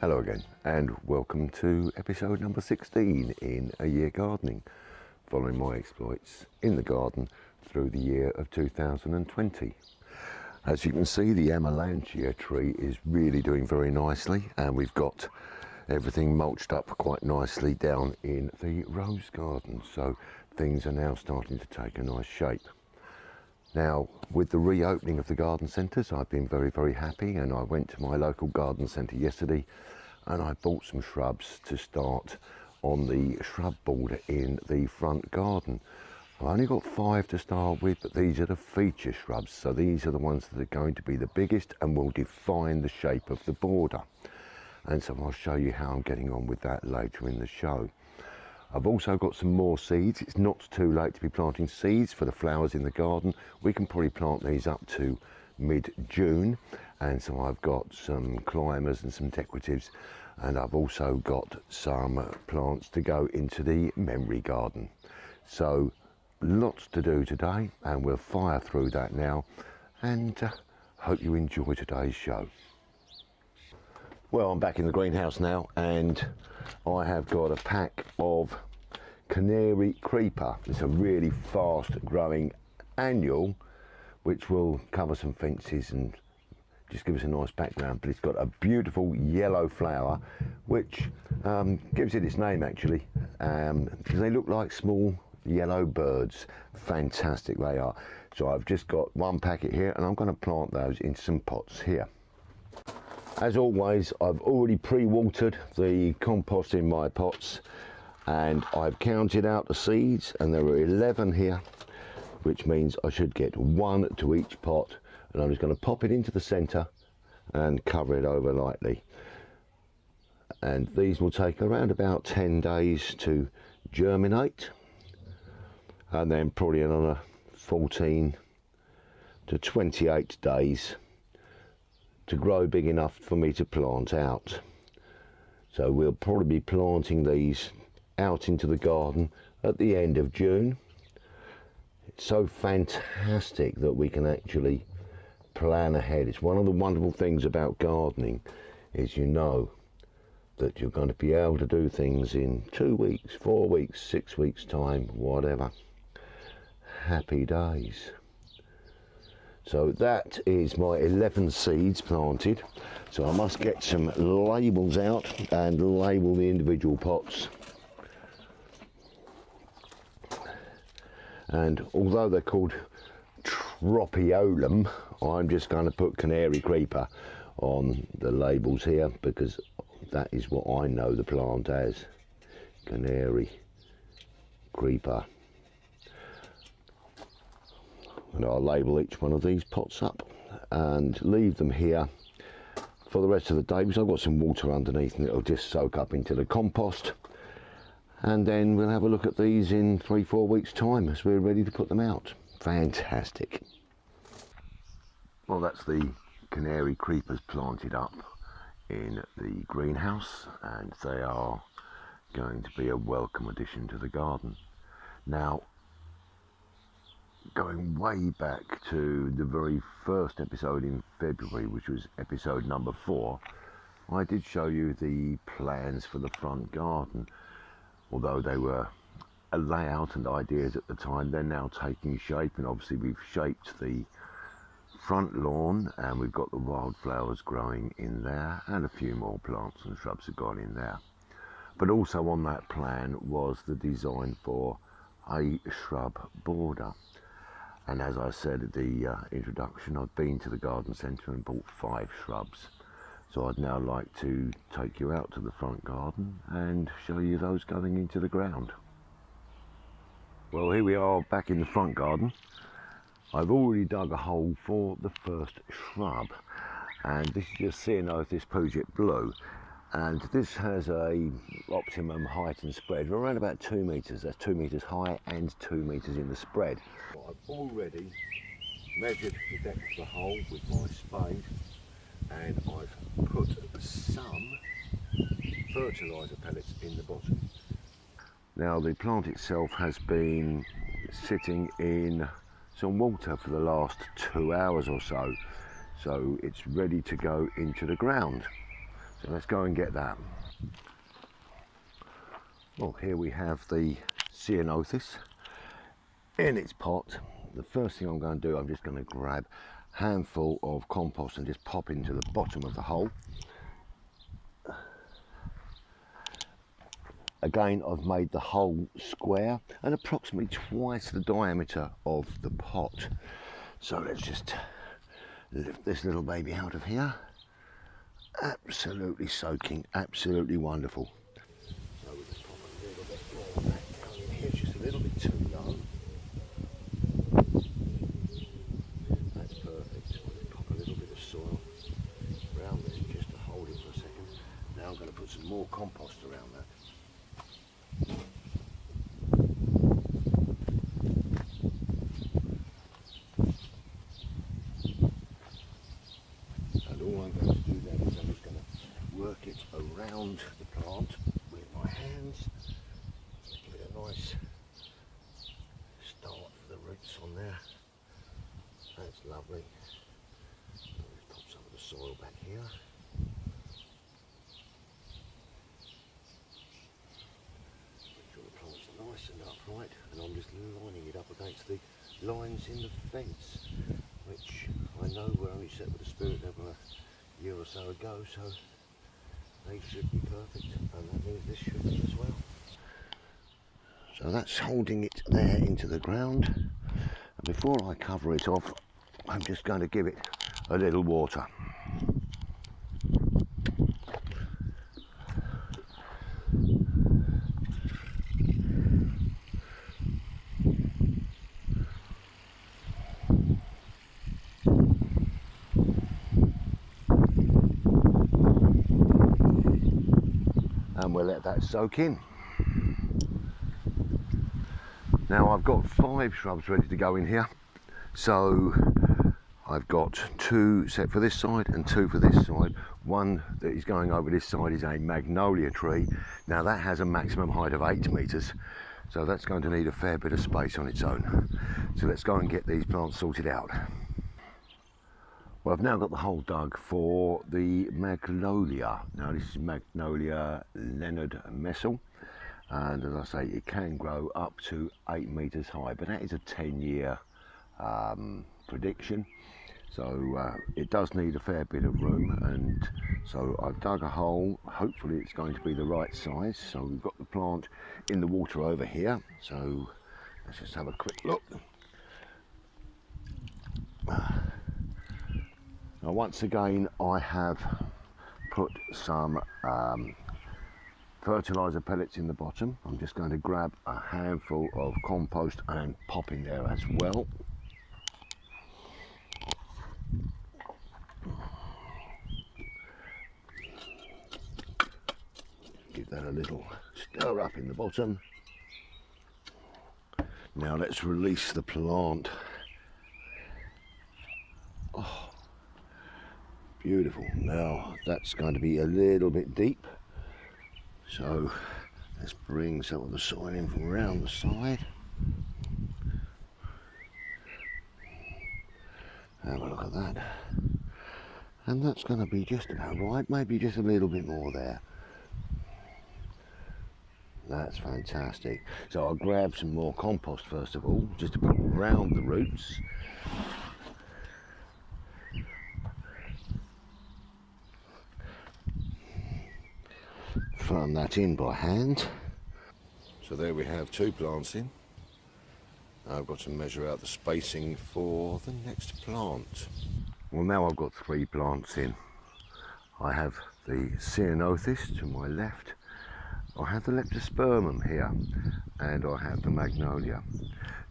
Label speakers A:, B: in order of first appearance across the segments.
A: Hello again and welcome to episode number 16 in A Year Gardening, following my exploits in the garden through the year of 2020. As you can see, the Amelanchier tree is really doing very nicely, and we've got everything mulched up quite nicely down in the rose garden, so things are now starting to take a nice shape. Now, with the reopening of the garden centres, I've been very happy, and I went to my local garden centre yesterday and I bought some shrubs to start on the shrub border in the front garden. I've only got 5 to start with, but these are the feature shrubs, so these are the ones that are going to be the biggest and will define the shape of the border. And so I'll show you how I'm getting on with that later in the show. I've also got some more seeds. It's not too late to be planting seeds for the flowers in the garden. We can probably plant these up to mid-June, and so I've got some climbers and some decoratives, and I've also got some plants to go into the memory garden. So lots to do today, and we'll fire through that now, and hope you enjoy today's show. Well, I'm back in the greenhouse now, and I have got a pack of Canary Creeper. It's a really fast growing annual which will cover some fences and just give us a nice background, but it's got a beautiful yellow flower which gives it its name actually, because they look like small yellow birds. Fantastic they are. So I've just got one packet here, and I'm going to plant those in some pots here. As always, I've already pre-watered the compost in my pots, and I've counted out the seeds, and there are 11 here, which means I should get 1 to each pot, and I'm just going to pop it into the centre and cover it over lightly. And these will take around about 10 days to germinate, and then probably another 14 to 28 days to grow big enough for me to plant out. So we'll probably be planting these out into the garden at the end of June. It's so fantastic that we can actually plan ahead. It's one of the wonderful things about gardening, is you know that you're going to be able to do things in 2 weeks, 4 weeks, 6 weeks time, whatever. Happy days. So that is my 11 seeds planted. So I must get some labels out and label the individual pots. And although they're called Tropaeolum, I'm just going to put Canary Creeper on the labels here, because that is what I know the plant as. Canary Creeper. And I'll label each one of these pots up and leave them here for the rest of the day, because I've got some water underneath and it'll just soak up into the compost. And then we'll have a look at these in 3-4 weeks time as we're ready to put them out. Fantastic. Well, that's the Canary Creepers planted up in the greenhouse, and they are going to be a welcome addition to the garden. Now, going way back to the very first episode in February, which was episode number 4, I did show you the plans for the front garden. Although they were a layout and ideas at the time, they're now taking shape, and obviously we've shaped the front lawn, and we've got the wildflowers growing in there, and a few more plants and shrubs have gone in there. But also on that plan was the design for a shrub border. And as I said at the introduction, I've been to the garden centre and bought 5 shrubs. So I'd now like to take you out to the front garden and show you those going into the ground. Well, here we are back in the front garden. I've already dug a hole for the first shrub, and this is just Ceanothus Puget Blue, and this has a optimum height and spread of around about 2 metres. That's 2 metres high and 2 metres in the spread. Well, I've already measured the depth of the hole with my spade, and I've put some fertiliser pellets in the bottom. Now, the plant itself has been sitting in some water for the last 2 hours or so, so it's ready to go into the ground. So let's go and get that. Well, here we have the Ceanothus in its pot. The first thing I'm going to do, I'm just going to grab a handful of compost and just pop into the bottom of the hole. Again, I've made the hole square and approximately twice the diameter of the pot. So let's just lift this little baby out of here. Absolutely soaking, absolutely wonderful. So we'll just pop a little bit more back down in here, just a little bit too low. That's perfect. We'll just pop a little bit of soil around there just to hold it for a second. Now I'm going to put some more compost around that. And all I'm going to do then is I'm just going to work it around the plant with my hands. Give it a nice start for the roots on there. That's lovely. Let's pop some of the soil back here. Nice and upright, and I'm just lining it up against the lines in the fence, which I know were only set with the spirit level a year or so ago, so they should be perfect, and that means this should be as well. So that's holding it there into the ground, and before I cover it off, I'm just going to give it a little water. And we'll let that soak in. Now I've got 5 shrubs ready to go in here, so I've got 2 set for this side and 2 for this side. One that is going over this side is a magnolia tree. Now that has a maximum height of 8 metres, so that's going to need a fair bit of space on its own. So let's go and get these plants sorted out. Well, I've now got the hole dug for the magnolia. Now this is Magnolia Leonard Messel, and as I say, it can grow up to 8 metres high, but that is a 10-year prediction. So it does need a fair bit of room, and so I've dug a hole. Hopefully it's going to be the right size. So we've got the plant in the water over here. So let's just have a quick look. Now once again, I have put some fertiliser pellets in the bottom. I'm just going to grab a handful of compost and pop in there as well. Give that a little stir up in the bottom. Now let's release the plant. Oh, beautiful. Now that's going to be a little bit deep, so let's bring some of the soil in from around the side. Have a look at that. And that's going to be just about right, maybe just a little bit more there. That's fantastic. So I'll grab some more compost first of all, just to put around the roots. Firm that in by hand. So there we have 2 plants in. I've got to measure out the spacing for the next plant. Well, now I've got 3 plants in. I have the Ceanothus to my left, I have the Leptospermum here, and I have the Magnolia.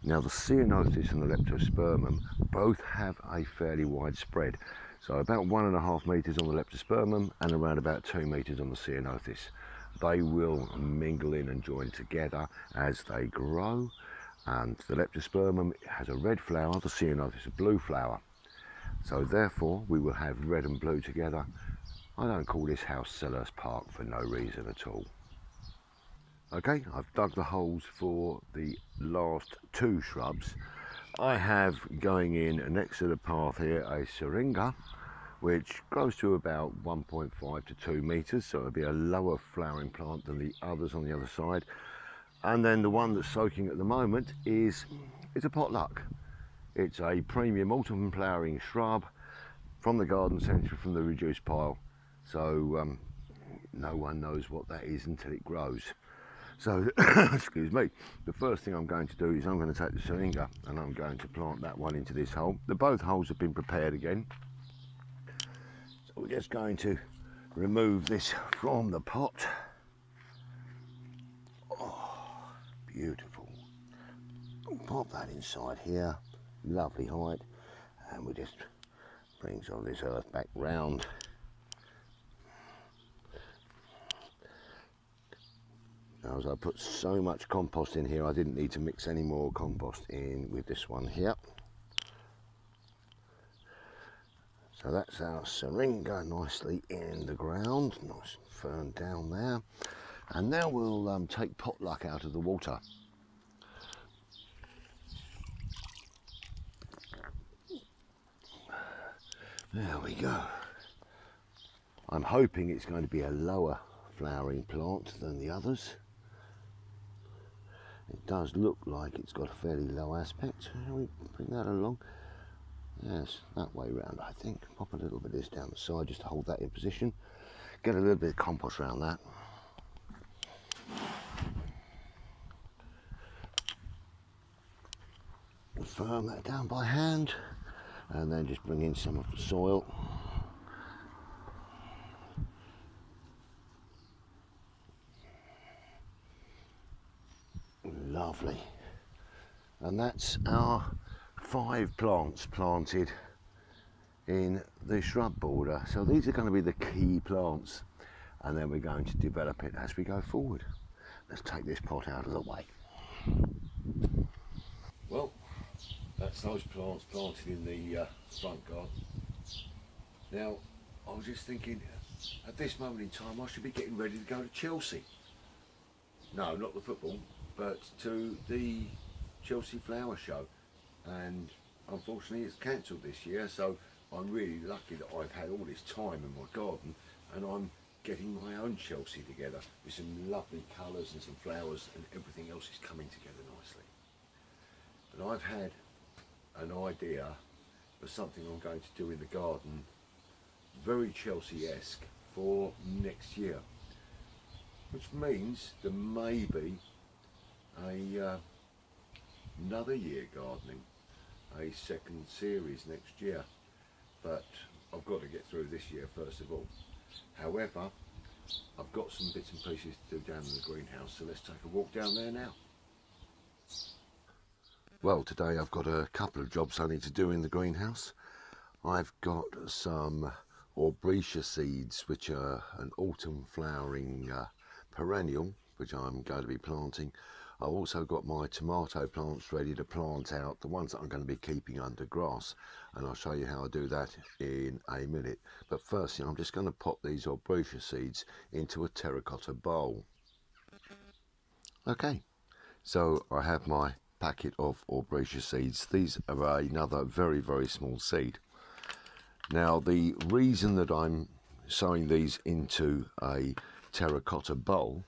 A: Now the Ceanothus and the Leptospermum both have a fairly wide spread, so about 1.5 metres on the Leptospermum and around about 2 metres on the Ceanothus. They will mingle in and join together as they grow, and the Leptospermum has a red flower, the Ceanothus a blue flower. So therefore we will have red and blue together. I don't call this house Selhurst Park for no reason at all. Okay, I've dug the holes for the last 2 shrubs. I have going in next to the path here a syringa, which grows to about 1.5 to 2 meters, so it'll be a lower flowering plant than the others on the other side. And then the one that's soaking at the moment is a potluck. It's a premium autumn flowering shrub from the garden centre, from the reduced pile. So no one knows what that is until it grows. So, excuse me, the first thing I'm going to do is I'm going to take the syringa and I'm going to plant that one into this hole. Both holes have been prepared again. So we're just going to remove this from the pot. Oh, beautiful. Pop that inside here, lovely height, and we just bring some of this earth back round. Now, as I put so much compost in here, I didn't need to mix any more compost in with this one here. So that's our syringa nicely in the ground, nice fern down there. And now we'll take potluck out of the water. There we go. I'm hoping it's going to be a lower flowering plant than the others. It does look like it's got a fairly low aspect. Shall we bring that along? Yes, that way round, I think. Pop a little bit of this down the side just to hold that in position. Get a little bit of compost around that. Firm that down by hand, and then just bring in some of the soil. Lovely. And that's our 5 plants planted in the shrub border. So these are going to be the key plants, and then we're going to develop it as we go forward. Let's take this pot out of the way. Well, that's those plants planted in the front garden. Now, I was just thinking, at this moment in time, I should be getting ready to go to Chelsea. No, not the football, but to the Chelsea Flower Show. And unfortunately, it's cancelled this year, so I'm really lucky that I've had all this time in my garden, and I'm getting my own Chelsea together with some lovely colours and some flowers, and everything else is coming together nicely. But I've had an idea for something I'm going to do in the garden, very Chelsea-esque, for next year, which means there may be another year gardening, a second series next year, but I've got to get through this year first of all. However, I've got some bits and pieces to do down in the greenhouse, so let's take a walk down there now. Well, today I've got a couple of jobs I need to do in the greenhouse. I've got some Aubrietia seeds, which are an autumn flowering perennial, which I'm going to be planting. I've also got my tomato plants ready to plant out, the ones that I'm going to be keeping under grass, and I'll show you how I do that in a minute. But first, I'm just going to pop these Aubrietia seeds into a terracotta bowl. Okay, so I have my packet of Aubrietia seeds. These are another very, very small seed. Now, the reason that I'm sowing these into a terracotta bowl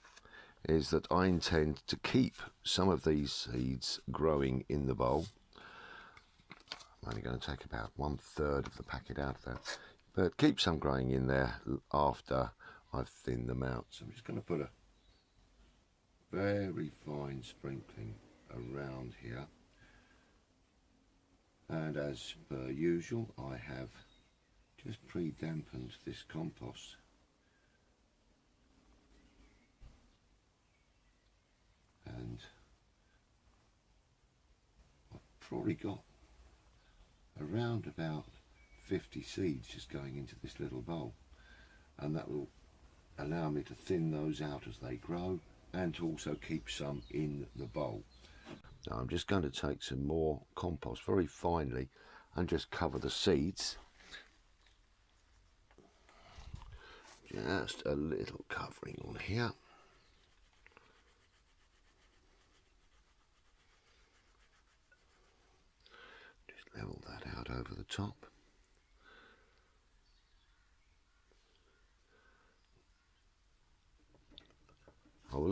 A: is that I intend to keep some of these seeds growing in the bowl. I'm only going to take about 1/3 of the packet out of that, but keep some growing in there after I've thinned them out. So I'm just going to put a very fine sprinkling around here, and as per usual, I have just pre-dampened this compost. And I've probably got around about 50 seeds just going into this little bowl, and that will allow me to thin those out as they grow and to also keep some in the bowl. Now I'm just going to take some more compost very finely and just cover the seeds. Just a little covering on here. Level that out over the top.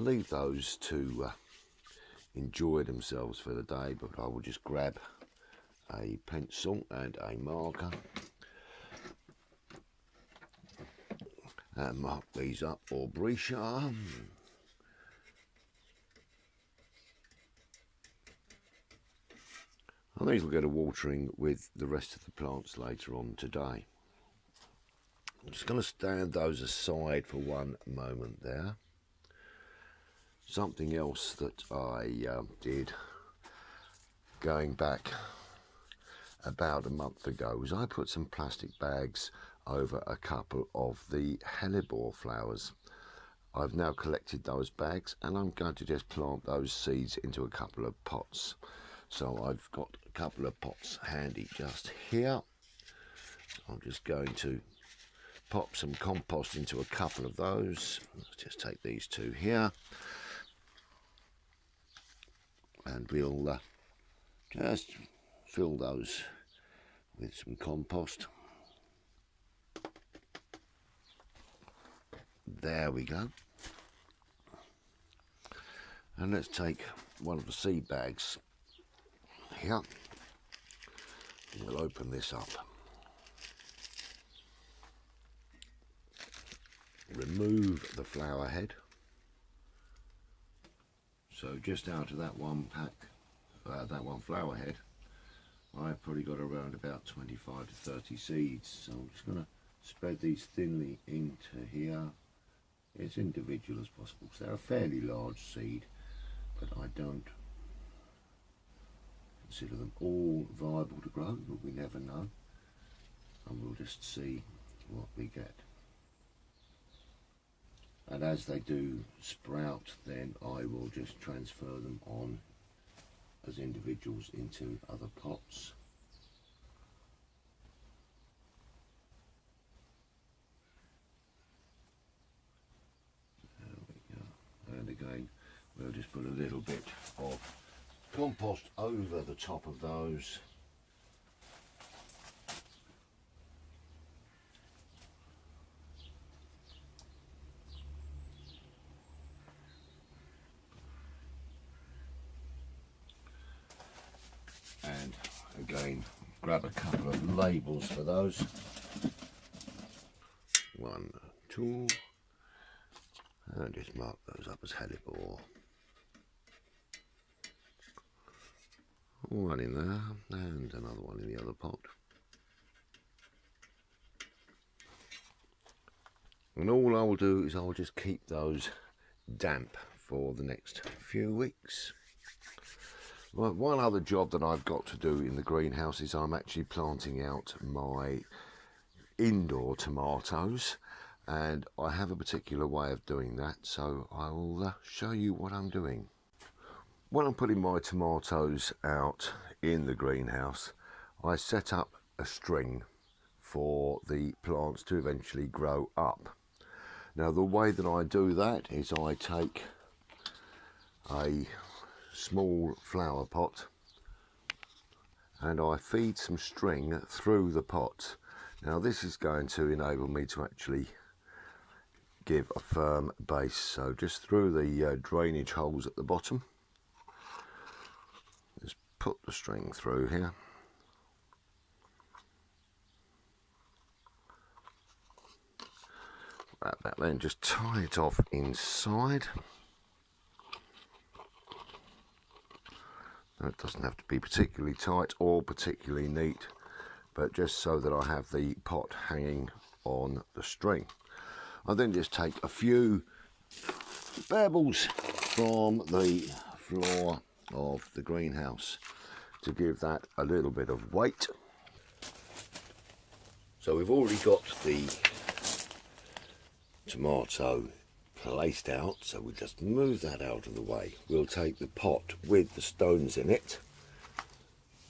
A: leave those to enjoy themselves for the day, but I will just grab a pencil and a marker and mark these up au Breccia. And these will go to watering with the rest of the plants later on today. I'm just going to stand those aside for one moment there. Something else that I did going back about a month ago was I put some plastic bags over a couple of the hellebore flowers. I've now collected those bags and I'm going to just plant those seeds into a couple of pots. So I've got a couple of pots handy just here. I'm just going to pop some compost into a couple of those. Let's just take these two here. And we'll just fill those with some compost. There we go. And let's take one of the seed bags here. We'll open this up. Remove the flower head. So just out of that one pack, that one flower head, I've probably got around about 25 to 30 seeds. So I'm just going to spread these thinly into here. As individual as possible. So they're a fairly large seed, but I don't consider them all viable to grow, but we never know. And we'll just see what we get. And as they do sprout, then I will just transfer them on as individuals into other pots. There we go. And again, we'll just put a little bit of compost over the top of those. And again, grab a couple of labels for those. 1, 2, and just mark those up as hellebore. One in there, and another one in the other pot. And all I will do is I'll just keep those damp for the next few weeks. Well, one other job that I've got to do in the greenhouse is I'm actually planting out my indoor tomatoes, and I have a particular way of doing that, so I will show you what I'm doing. When I'm putting my tomatoes out in the greenhouse, I set up a string for the plants to eventually grow up. Now the way that I do that is I take a small flower pot and I feed some string through the pot. Now this is going to enable me to actually give a firm base, so just through the drainage holes at the bottom, just put the string through here. Like that, then just tie it off inside. It doesn't have to be particularly tight or particularly neat, but just so that I have the pot hanging on the string. I then just take a few pebbles from the floor of the greenhouse to give that a little bit of weight. So we've already got the tomato placed out, so we'll just move that out of the way. We'll take the pot with the stones in it,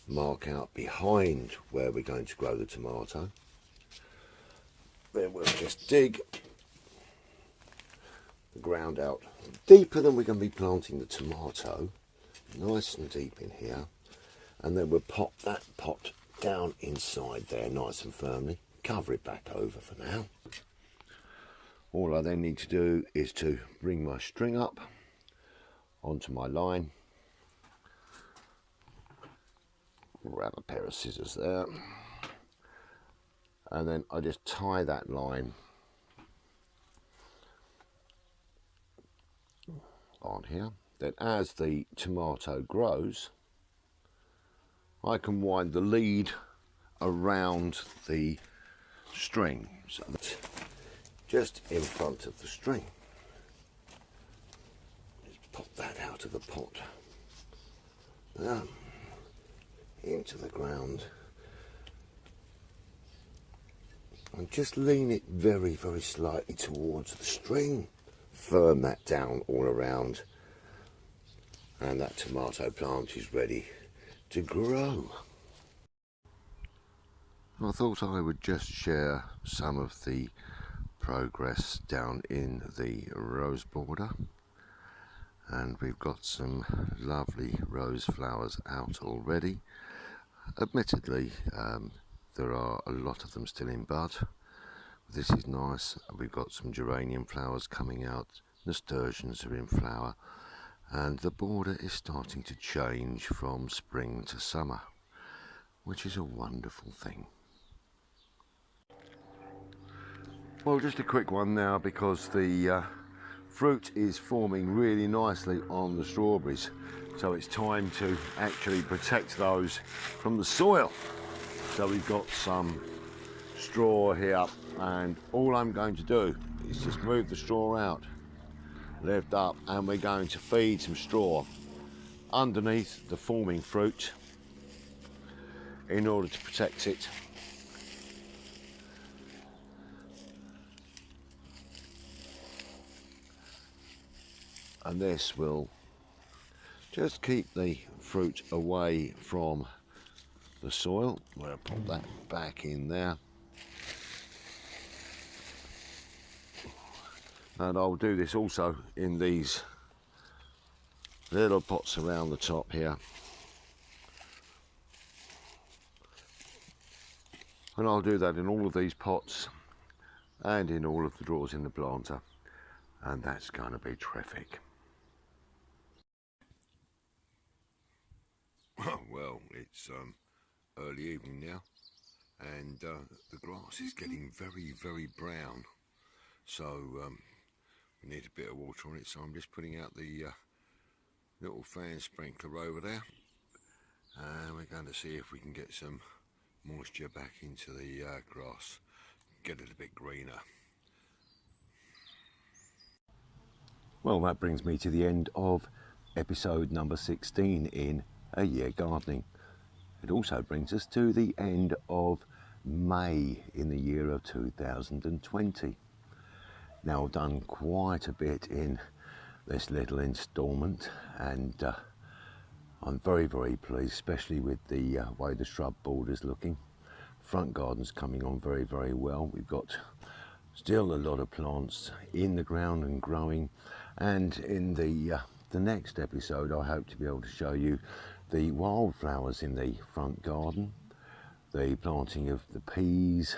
A: mark out behind where we're going to grow the tomato, then we'll just dig the ground out deeper than we're going to be planting the tomato, nice and deep in here, and then we'll pop that pot down inside there nice and firmly, cover it back over for now. All I then need to do is to bring my string up onto my line. Grab a pair of scissors there, and then I just tie that line on here. Then as the tomato grows, I can wind the lead around the string, so that's just in front of the string. Just pop that out of the pot, into the ground, and just lean it very, very slightly towards the string. Firm that down all around, and that tomato plant is ready to grow. I thought I would just share some of the progress down in the rose border, and we've got some lovely rose flowers out already. Admittedly, there are a lot of them still in bud. This is nice. We've got some geranium flowers coming out, nasturtiums are in flower, and the border is starting to change from spring to summer, which is a wonderful thing. Well, just a quick one now, because the fruit is forming really nicely on the strawberries, so it's time to actually protect those from the soil. So we've got some straw here, and all I'm going to do is just move the straw out, lift up, and we're going to feed some straw underneath the forming fruit in order to protect it. And this will just keep the fruit away from the soil. I'm going to pop that back in there. And I'll do this also in these little pots around the top here. And I'll do that in all of these pots and in all of the drawers in the planter. And that's going to be terrific. Well, it's early evening now, and the grass is getting very, very brown. So we need a bit of water on it, so I'm just putting out the little fan sprinkler over there, and we're going to see if we can get some moisture back into the grass, get it a bit greener. Well, that brings me to the end of episode number 16 in A Year Gardening. It also brings us to the end of May in the year of 2020. Now, I've done quite a bit in this little instalment, and I'm very, very pleased, especially with the way the shrub border's looking. Front garden's coming on very, very well. We've got still a lot of plants in the ground and growing, and in the next episode I hope to be able to show you the wildflowers in the front garden, the planting of the peas,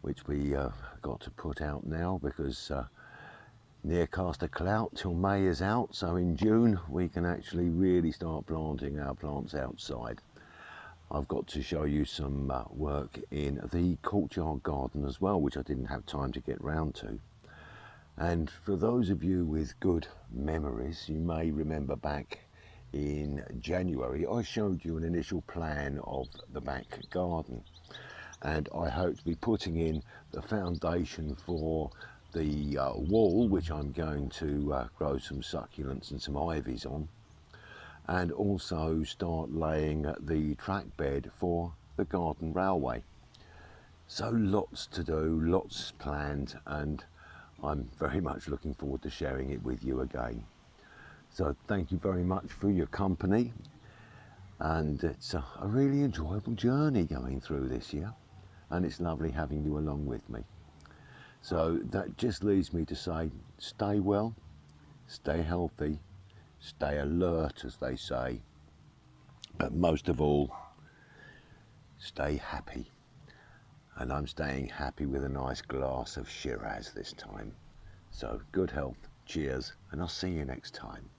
A: which we got to put out now because near cast a clout till May is out, so in June we can actually really start planting our plants outside. I've got to show you some work in the courtyard garden as well, which I didn't have time to get round to. And for those of you with good memories, you may remember back in January I showed you an initial plan of the back garden, and I hope to be putting in the foundation for the wall, which I'm going to grow some succulents and some ivies on, and also start laying the track bed for the garden railway. So lots to do, lots planned, and I'm very much looking forward to sharing it with you again. So thank you very much for your company, and it's a really enjoyable journey going through this year, and it's lovely having you along with me. So that just leaves me to say, stay well, stay healthy, stay alert, as they say, but most of all, stay happy. And I'm staying happy with a nice glass of Shiraz this time. So good health, cheers, and I'll see you next time.